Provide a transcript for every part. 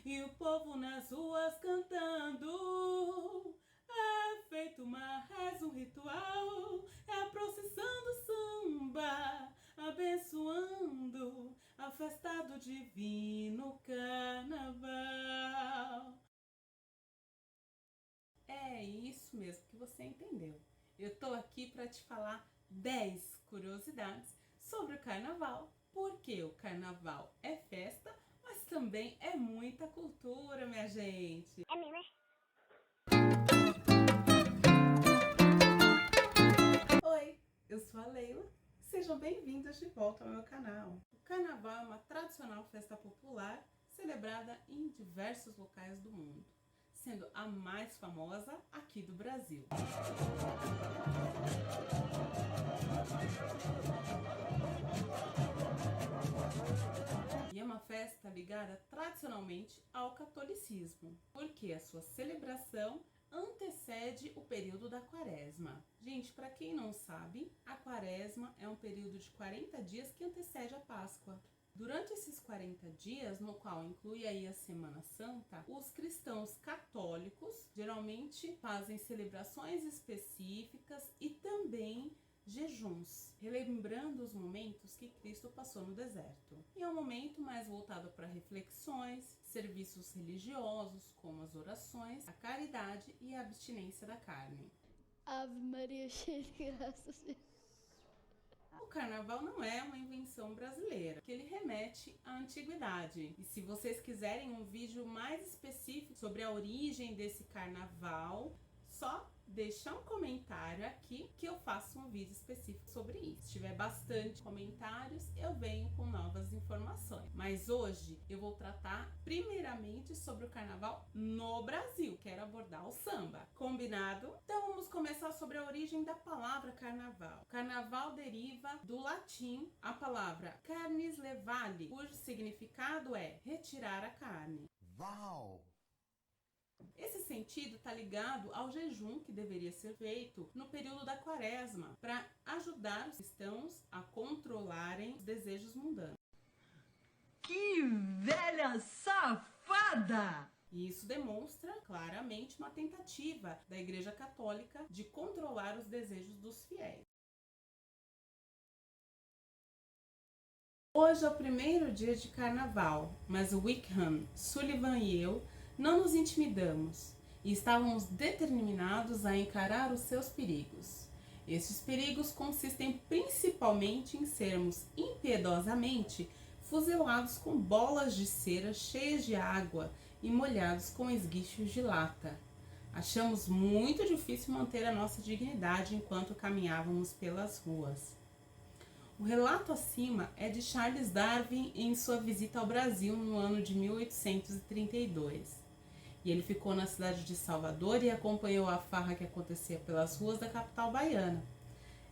e o povo nas ruas cantando. É feito uma reza, um ritual, é a procissão do samba, abençoando a festa do divino carnaval. É isso mesmo que você entendeu. Eu tô aqui para te falar 10 curiosidades sobre o carnaval, porque o carnaval é festa, mas também é muita cultura, minha gente. É mesmo, é? Oi, eu sou a Leila. Sejam bem-vindos de volta ao meu canal. O carnaval é uma tradicional festa popular celebrada em diversos locais do mundo, sendo a mais famosa aqui do Brasil. E é uma festa ligada tradicionalmente ao catolicismo, porque a sua celebração antecede o período da quaresma. Gente, para quem não sabe, a quaresma é um período de 40 dias que antecede a Páscoa. Durante esses 40 dias, no qual inclui aí a Semana Santa, os cristãos católicos geralmente fazem celebrações específicas e também jejuns, relembrando os momentos que Cristo passou no deserto. E é um momento mais voltado para reflexões, serviços religiosos, como as orações, a caridade e a abstinência da carne. Ave Maria, cheia de graças. O carnaval não é uma invenção brasileira, que ele remete à antiguidade. E se vocês quiserem um vídeo mais específico sobre a origem desse carnaval, só deixa um comentário aqui que eu faço um vídeo específico sobre isso. Se tiver bastante comentários, eu venho com novas informações. Mas hoje eu vou tratar primeiramente sobre o carnaval no Brasil. Quero abordar o samba. Combinado? Então vamos começar sobre a origem da palavra carnaval. Carnaval deriva do latim a palavra carnis levale, cujo significado é retirar a carne. Uau! Esse sentido está ligado ao jejum que deveria ser feito no período da quaresma, para ajudar os cristãos a controlarem os desejos mundanos. Que velha safada! E isso demonstra claramente uma tentativa da Igreja Católica de controlar os desejos dos fiéis. Hoje é o primeiro dia de carnaval, mas o Wickham, Sullivan e eu não nos intimidamos e estávamos determinados a encarar os seus perigos. Esses perigos consistem principalmente em sermos impiedosamente fuzilados com bolas de cera cheias de água e molhados com esguichos de lata. Achamos muito difícil manter a nossa dignidade enquanto caminhávamos pelas ruas. O relato acima é de Charles Darwin em sua visita ao Brasil no ano de 1832. E ele ficou na cidade de Salvador e acompanhou a farra que acontecia pelas ruas da capital baiana.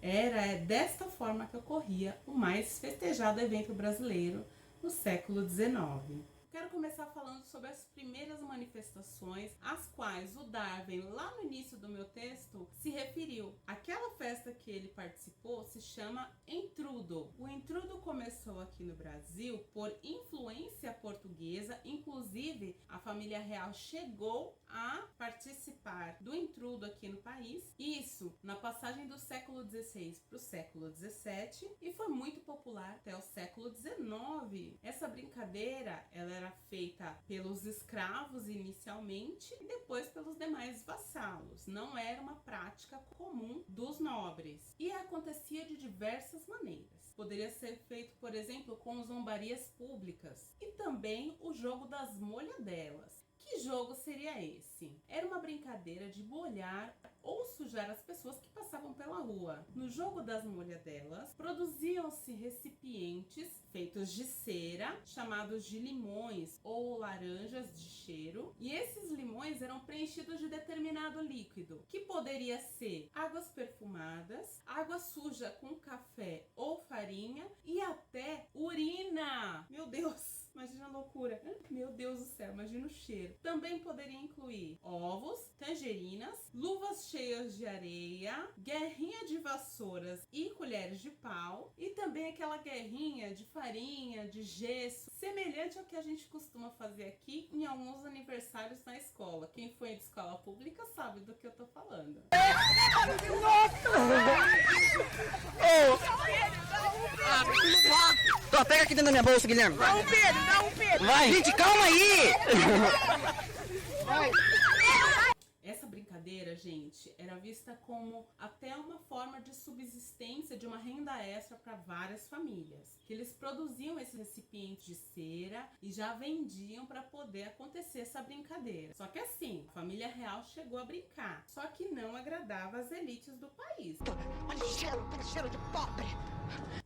Era desta forma que ocorria o mais festejado evento brasileiro no século XIX. Quero começar falando sobre as primeiras manifestações às quais o Darwin, lá no início do meu texto, se referiu. Aquela festa que ele participou se chama Entrudo. O Entrudo começou aqui no Brasil por influência portuguesa, inclusive a família real chegou a participar do Entrudo aqui no país. Isso na passagem do século XVI para o século XVII e foi muito popular até o século XIX. Essa brincadeira ela era feita pelos escravos inicialmente e depois pelos demais vassalos. Não era uma prática comum dos nobres e acontecia de diversas maneiras. Poderia ser feito, por exemplo, com zombarias públicas e também o jogo das molhadelas. Que jogo seria esse? Era uma brincadeira de molhar ou sujar as pessoas que passavam pela rua. No jogo das molhadelas, produziam-se recipientes feitos de cera, chamados de limões ou laranjas de cheiro, e esses limões eram preenchidos de determinado líquido, que poderia ser águas perfumadas, água suja com café ou farinha e até urina. Meu Deus! Imagina a loucura. Meu Deus do céu, imagina o cheiro. Também poderia incluir ovos, tangerinas, luvas cheias de areia, guerrinha de vassouras e colheres de pau, e também aquela guerrinha de farinha, de gesso, semelhante ao que a gente costuma fazer aqui em alguns aniversários na escola. Quem foi de escola pública sabe do que eu tô falando. Tô, pega aqui dentro da minha bolsa, Guilherme. Dá um Pedro. Vai. Gente, calma aí. Vai. Essa brincadeira, gente, era vista como até uma forma de subsistência, de uma renda extra para várias famílias. Que eles produziam esse recipiente de cera e já vendiam para poder acontecer essa brincadeira. Só que assim, a família real chegou a brincar, só que não agradava as elites do país. Tem cheiro de pobre.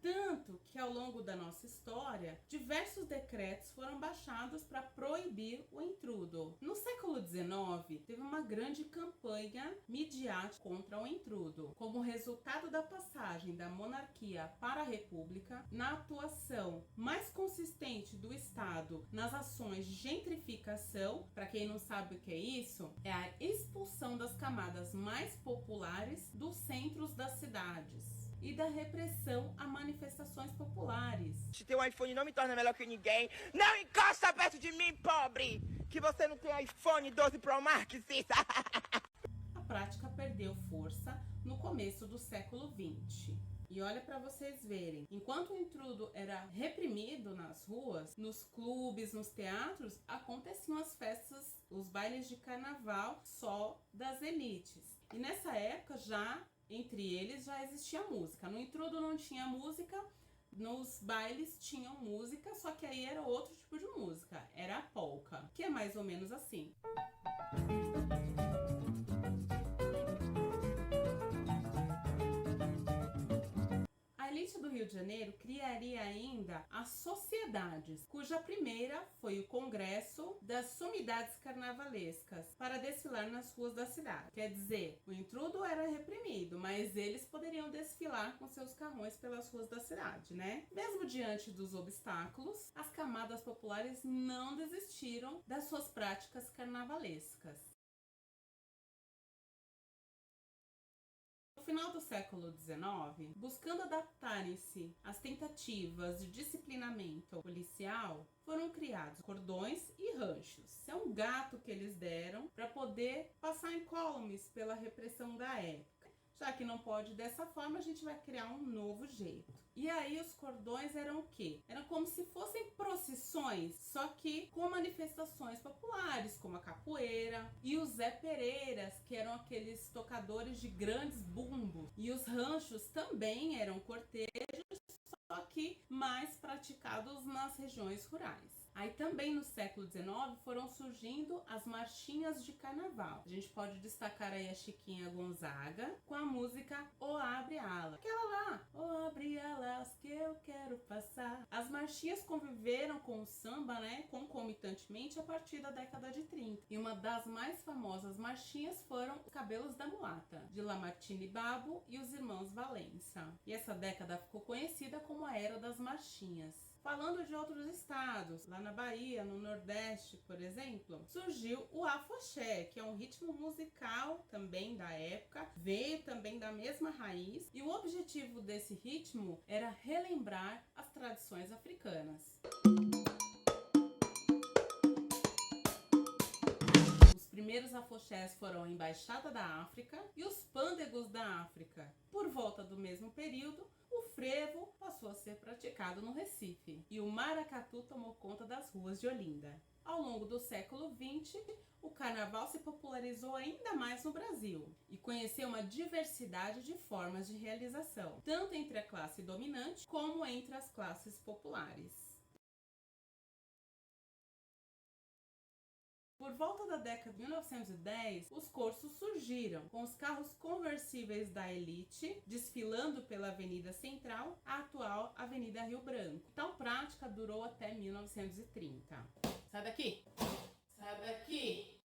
Tanto que ao longo da nossa história, diversos decretos foram baixados para proibir o intrudo. No século XIX, teve uma grande campanha midiática contra o intrudo. Como resultado da passagem da monarquia para a república, na atuação mais consistente do Estado nas ações de gentrificação, para quem não sabe o que é isso, é a expulsão das camadas mais populares dos centros das cidades e da repressão a manifestações populares. Se ter um iPhone não me torna melhor que ninguém. Não encosta perto de mim, pobre! Que você não tem iPhone 12 Pro Max. A prática perdeu força no começo do século XX. E olha para vocês verem, enquanto o intrudo era reprimido nas ruas, nos clubes, nos teatros, aconteciam as festas, os bailes de carnaval só das elites. E nessa época já entre eles já existia música. No intrudo não tinha música, nos bailes tinham música, só que aí era outro tipo de música, era a polca, que é mais ou menos assim. A elite do Rio de Janeiro criaria ainda as sociedades, cuja primeira foi o Congresso das Sumidades Carnavalescas, para desfilar nas ruas da cidade. Quer dizer, o intrudo era reprimido, mas eles poderiam desfilar com seus carrões pelas ruas da cidade, né? Mesmo diante dos obstáculos, as camadas populares não desistiram das suas práticas carnavalescas. No final do século XIX, buscando adaptarem-se às tentativas de disciplinamento policial, foram criados cordões e ranchos. É um gato que eles deram para poder passar incólumes pela repressão da época. Já que não pode dessa forma, a gente vai criar um novo jeito. E aí os cordões eram o quê? Eram como se fossem procissões, só que com manifestações populares, como a capoeira e os Zé Pereiras, que eram aqueles tocadores de grandes bumbos. E os ranchos também eram cortejos, só que mais praticados nas regiões rurais. Aí também no século XIX foram surgindo as marchinhas de carnaval. A gente pode destacar aí a Chiquinha Gonzaga com a música O Abre Alas. Aquela lá, O Abre Alas que eu quero passar. As marchinhas conviveram com o samba, né, concomitantemente a partir da década de 30. E uma das mais famosas marchinhas foram Os Cabelos da Mulata, de Lamartine Babo e os Irmãos Valença. E essa década ficou conhecida como a Era das Marchinhas. Falando de outros estados, lá na Bahia, no Nordeste, por exemplo, surgiu o afoxé, que é um ritmo musical também da época, veio também da mesma raiz, e o objetivo desse ritmo era relembrar as tradições africanas. Os primeiros afoxés foram a Embaixada da África e os Pândegos da África. Por volta do mesmo período, o frevo passou a ser praticado no Recife e o maracatu tomou conta das ruas de Olinda. Ao longo do século XX, o carnaval se popularizou ainda mais no Brasil e conheceu uma diversidade de formas de realização, tanto entre a classe dominante como entre as classes populares. Por volta da década de 1910, os corsos surgiram, com os carros conversíveis da elite desfilando pela Avenida Central, a atual Avenida Rio Branco. Tal prática durou até 1930. Sai daqui! Sai daqui!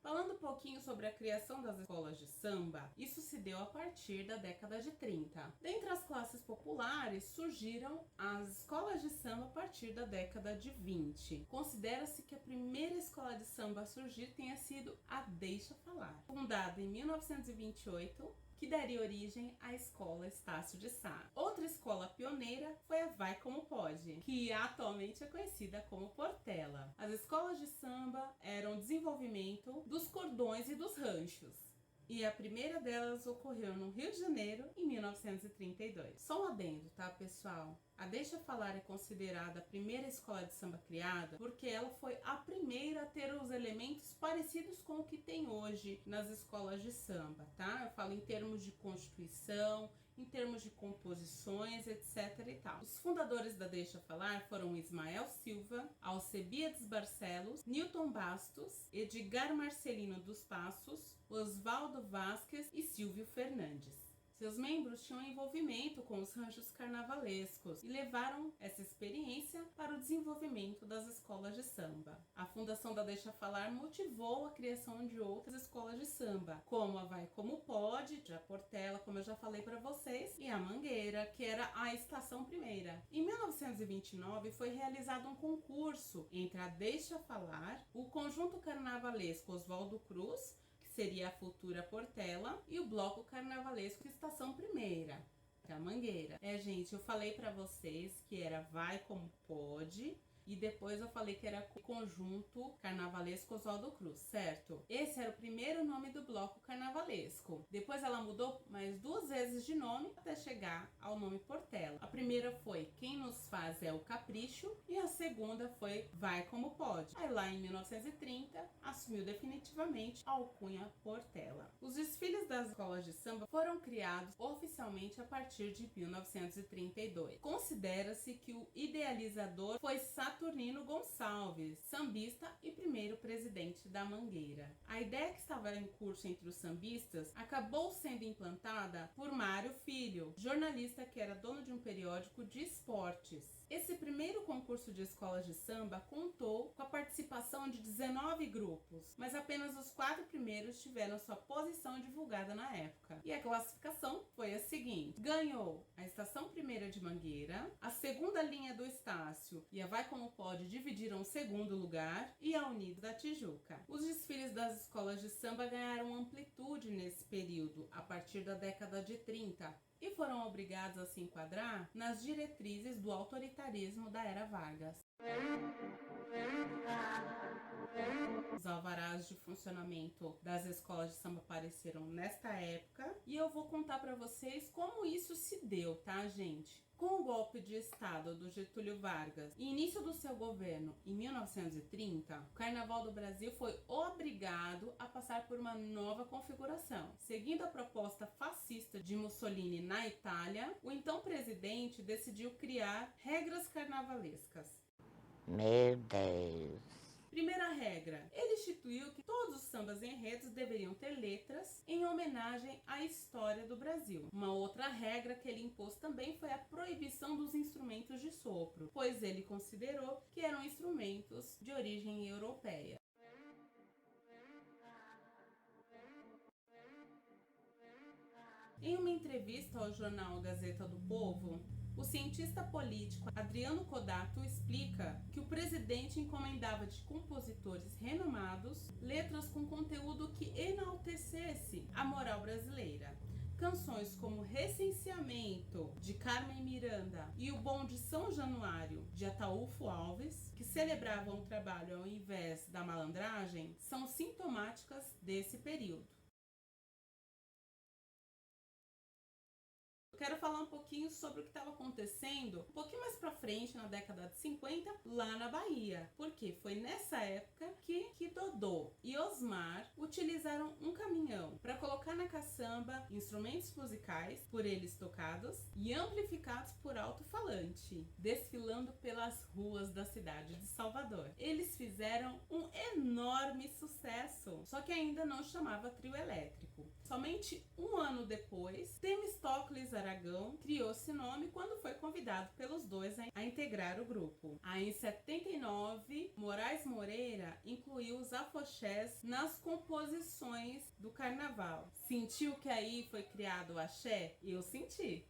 Falando um pouquinho sobre a criação das escolas de samba, isso se deu a partir da década de 30. Dentre as classes populares surgiram as escolas de samba a partir da década de 20. Considera-se que a primeira escola de samba a surgir tenha sido a Deixa Falar, fundada em 1928, que daria origem à Escola Estácio de Sá. Outra escola pioneira foi a Vai Como Pode, que atualmente é conhecida como Portela. As escolas de samba eram o desenvolvimento dos cordões e dos ranchos, e a primeira delas ocorreu no Rio de Janeiro em 1932. Só um adendo, tá, pessoal? A Deixa Falar é considerada a primeira escola de samba criada porque ela foi a primeira a ter os elementos parecidos com o que tem hoje nas escolas de samba, tá? Eu falo em termos de constituição, em termos de composições, etc e tal. Os fundadores da Deixa Falar foram Ismael Silva, Alcebiades Barcelos, Newton Bastos, Edgar Marcelino dos Passos, Oswaldo Vasquez e Silvio Fernandes. Seus membros tinham envolvimento com os ranchos carnavalescos e levaram essa experiência para o desenvolvimento das escolas de samba. A fundação da Deixa Falar motivou a criação de outras escolas de samba, como a Vai Como Pode, a Portela, como eu já falei para vocês, e a Mangueira, que era a Estação Primeira. Em 1929 foi realizado um concurso entre a Deixa Falar, o Conjunto Carnavalesco Oswaldo Cruz, seria a futura Portela, e o bloco carnavalesco Estação Primeira, que é a Mangueira. Gente, eu falei pra vocês que era Vai Como Pode, e depois eu falei que era Conjunto Carnavalesco Oswaldo Cruz, certo? Esse era o primeiro nome do bloco carnavalesco. Depois ela mudou mais 2 vezes de nome até chegar ao nome Portela. A primeira foi Quem Nos Faz é o Capricho e a segunda foi Vai Como Pode. Aí lá em 1930 assumiu definitivamente a alcunha Portela. Os desfiles das escolas de samba foram criados oficialmente a partir de 1932. Considera-se que o idealizador foi Saturnino Gonçalves, sambista e primeiro presidente da Mangueira. A ideia que estava em curso entre os sambistas acabou sendo implantada por Mário Filho, jornalista que era dono de um periódico de esportes. Esse primeiro concurso de escolas de samba contou com a participação de 19 grupos, mas apenas os 4 primeiros tiveram sua posição divulgada na época. E a classificação foi a seguinte: ganhou a Estação Primeira de Mangueira, a segunda linha do Estácio e a Vai Como Pode dividiram o segundo lugar, e a Unidos da Tijuca. Os desfiles das escolas de samba ganharam amplitude nesse período, a partir da década de 30, e foram obrigados a se enquadrar nas diretrizes do autoritarismo da Era Vargas. Os alvarás de funcionamento das escolas de samba apareceram nesta época, e eu vou contar para vocês como isso se deu, tá, gente? Com o golpe de Estado do Getúlio Vargas e início do seu governo em 1930, o Carnaval do Brasil foi obrigado a passar por uma nova configuração. Seguindo a proposta fascista de Mussolini na Itália, o então presidente decidiu criar regras carnavalescas. Meu Deus. Primeira regra, ele instituiu que todos os sambas enredos deveriam ter letras em homenagem à história do Brasil. Uma outra regra que ele impôs também foi a proibição dos instrumentos de sopro, pois ele considerou que eram instrumentos de origem europeia. Em uma entrevista ao jornal Gazeta do Povo, o cientista político Adriano Codato explica que o presidente encomendava de compositores renomados letras com conteúdo que enaltecesse a moral brasileira. Canções como Recenseamento, de Carmen Miranda, e O Bom de São Januário, de Ataúfo Alves, que celebravam o trabalho ao invés da malandragem, são sintomáticas desse período. Quero falar um pouquinho sobre o que estava acontecendo um pouquinho mais pra frente, na década de 50, lá na Bahia. Porque foi nessa época que Dodô e Osmar utilizaram um caminhão para colocar na caçamba instrumentos musicais, por eles tocados e amplificados por alto-falante, desfilando pelas ruas da cidade de Salvador. Eles fizeram um enorme sucesso, só que ainda não chamava trio elétrico. grupo. Somente um ano depois, Temístocles Aragão criou esse nome quando foi convidado pelos dois a integrar o grupo. Aí em 79, Moraes Moreira incluiu os afoxés nas composições do carnaval. Sentiu que aí foi criado o axé? Eu senti.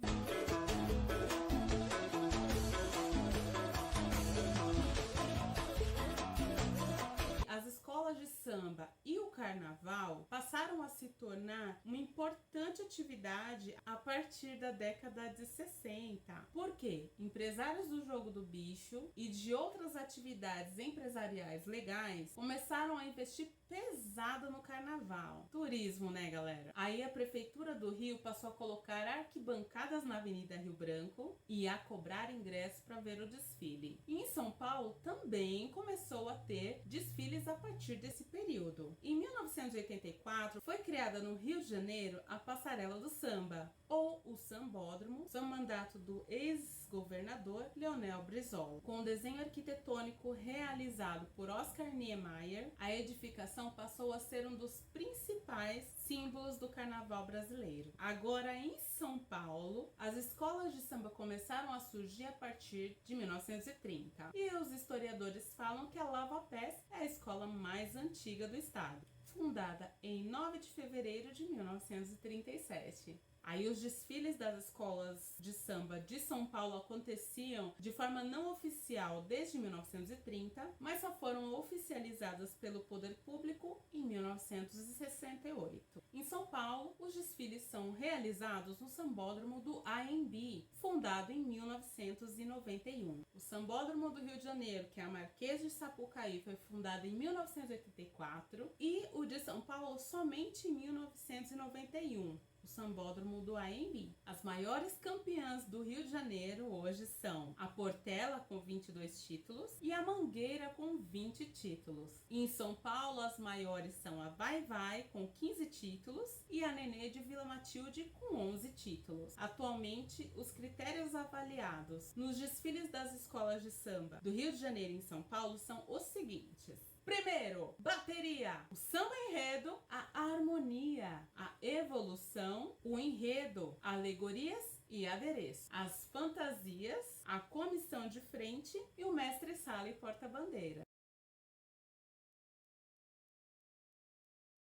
As escolas de samba e o carnaval passaram a se tornar uma importante atividade a partir da década de 60. Por quê? Empresários do jogo do bicho e de outras atividades empresariais legais começaram a investir pesado no carnaval. Turismo, né, galera? Aí a Prefeitura do Rio passou a colocar arquibancadas na Avenida Rio Branco e a cobrar ingresso para ver o desfile. E em São Paulo também começou a ter desfiles a partir desse período. Em 1984 foi criada no Rio de Janeiro a Passarela do Samba, ou o Sambódromo, sob mandato do ex-governador Leonel Brizola. Com o desenho arquitetônico realizado por Oscar Niemeyer, a edificação passou a ser um dos principais símbolos do carnaval brasileiro. Agora, em São Paulo, as escolas de samba começaram a surgir a partir de 1930. E os historiadores falam que a Lava Pés é a escola mais antiga do estado, fundada em 9 de fevereiro de 1937. Aí os desfiles das escolas de samba de São Paulo aconteciam de forma não oficial desde 1930, mas só foram oficializadas pelo poder público em 1968. Em São Paulo, os desfiles são realizados no Sambódromo do AMB, fundado em 1991. O Sambódromo do Rio de Janeiro, que é a Marquês de Sapucaí, foi fundado em 1984 e o de São Paulo somente em 1991. O Sambódromo do AMB. As maiores campeãs do Rio de Janeiro hoje são a Portela com 22 títulos e a Mangueira com 20 títulos. E em São Paulo as maiores são a Vai Vai com 15 títulos e a Nenê de Vila Matilde com 11 títulos. Atualmente os critérios avaliados nos desfiles das escolas de samba do Rio de Janeiro e em São Paulo são os seguintes. Primeiro, bateria, o samba enredo, a harmonia, a evolução, o enredo, alegorias e adereço, as fantasias, a comissão de frente e o mestre-sala e porta-bandeira.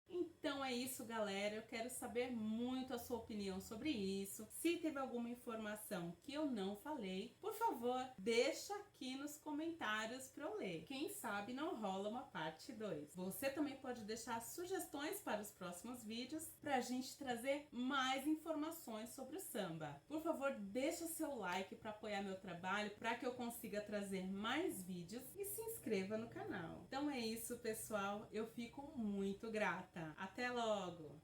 Então é isso, galera. Eu quero saber muito a sua opinião sobre isso. Se teve alguma informação que eu não falei, por favor, deixa aqui nos comentários para eu ler. Quem sabe não rola uma parte 2. Você também pode deixar sugestões para os próximos vídeos para a gente trazer mais informações sobre o samba. Por favor, deixa seu like para apoiar meu trabalho, para que eu consiga trazer mais vídeos e se inscreva no canal. Então é isso, pessoal. Eu fico muito grata. Até logo!